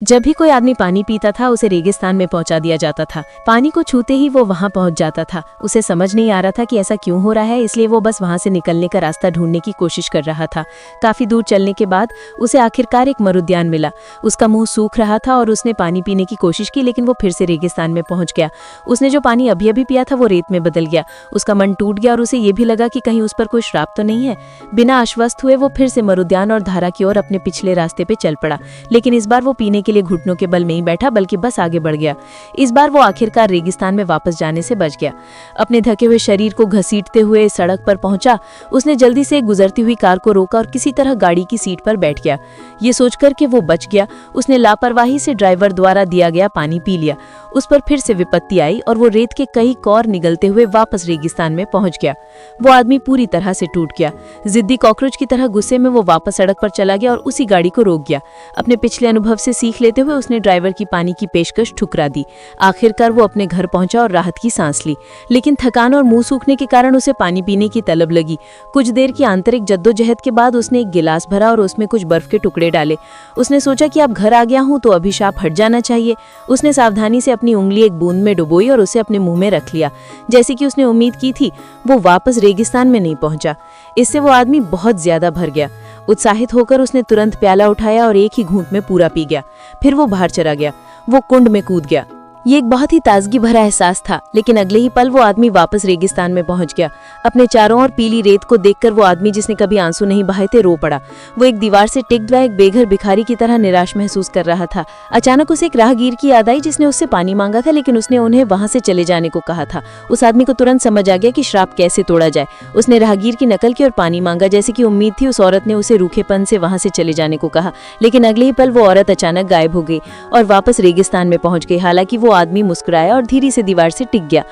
जब भी कोई आदमी पानी पीता था उसे रेगिस्तान में पहुंचा दिया जाता था। पानी को छूते ही वो वहां पहुंच जाता था। उसे समझ नहीं आ रहा था कि ऐसा क्यों हो रहा है, इसलिए वो बस वहां से निकलने का रास्ता ढूंढने की कोशिश कर रहा था। काफी दूर चलने के बाद उसे आखिरकार एक मरुद्यान मिला। उसका मुंह सूख रहा था और उसने पानी पीने की कोशिश की, लेकिन वो फिर से रेगिस्तान में पहुंच गया। उसने जो पानी अभी अभी पिया था वो रेत में बदल गया। उसका मन टूट गया और उसे ये भी लगा कि कहीं उस पर कोई श्राप तो नहीं है। बिना आश्वस्त हुए वो फिर से मरुद्यान और धारा की ओर अपने पिछले रास्ते पे चल पड़ा, लेकिन इस बार वो पीने के लिए घुटनों के बल नहीं बैठा, बल्कि बस आगे बढ़ गया। इस बार वो आखिरकार रेगिस्तान में वापस जाने से बच गया। अपने थके हुए शरीर को घसीटते हुए सड़क पर पहुंचा। उसने जल्दी से एक गुजरती हुई कार को रोका और किसी तरह गाड़ी की सीट पर बैठ गया। ये सोचकर कि वो बच गया, उसने लापरवाही से ड्राइवर द्वारा दिया गया पानी पी लिया। उस पर फिर से विपत्ति आई और वो रेत के कई कौर निगलते हुए वापस रेगिस्तान में पहुंच गया। वो आदमी पूरी तरह से टूट गया। जिद्दी कॉकरोच की तरह गुस्से में वो वापस सड़क पर चला गया और उसी गाड़ी को रोक गया। अपने पिछले अनुभव से सीख लेते हुए उसने ड्राइवर की पानी की पेशकश ठुकरा दी। आखिरकार वो अपने घर पहुंचा और राहत की सांस ली, लेकिन थकान और मुंह सूखने के कारण उसे पानी पीने की तलब लगी। कुछ देर की आंतरिक जद्दोजहद के बाद उसने एक गिलास भरा और उसमें कुछ बर्फ के टुकड़े डाले। उसने सोचा कि अब घर आ गया हूं तो अभिशाप हट जाना चाहिए। उसने सावधानी से अपनी उंगली एक बूंद में डुबोई और उसे अपने मुंह में रख लिया। जैसे कि उसने उम्मीद की थी, वो वापस रेगिस्तान में नहीं पहुंचा। इससे वो आदमी बहुत ज्यादा भर गया। उत्साहित होकर उसने तुरंत प्याला उठाया और एक ही घूंट में पूरा पी गया। फिर वो बाहर चला गया। वो कुंड में कूद गया। ये एक बहुत ही ताजगी भरा एहसास था, लेकिन अगले ही पल वो आदमी वापस रेगिस्तान में पहुंच गया। अपने चारों ओर पीली रेत को देखकर वो आदमी, जिसने कभी आंसू नहीं बहाए थे, रो पड़ा। वो एक दीवार से टिक गया, एक बेघर भिखारी की तरह निराश महसूस कर रहा था। अचानक उसे एक राहगीर की याद आई जिसने उससे पानी मांगा था, लेकिन उसने उन्हें वहां से चले जाने को कहा था। उस आदमी को तुरंत समझ आ गया कि श्राप कैसे तोड़ा जाए। उसने राहगीर की नकल की और पानी मांगा। जैसे कि उम्मीद थी, उस औरत ने उसे रूखेपन से वहां से चले जाने को कहा, लेकिन अगले ही पल वो औरत अचानक गायब हो गई और वापस रेगिस्तान में पहुंच गई। हालांकि वो आदमी मुस्कुराया और धीरे से दीवार से टिक गया।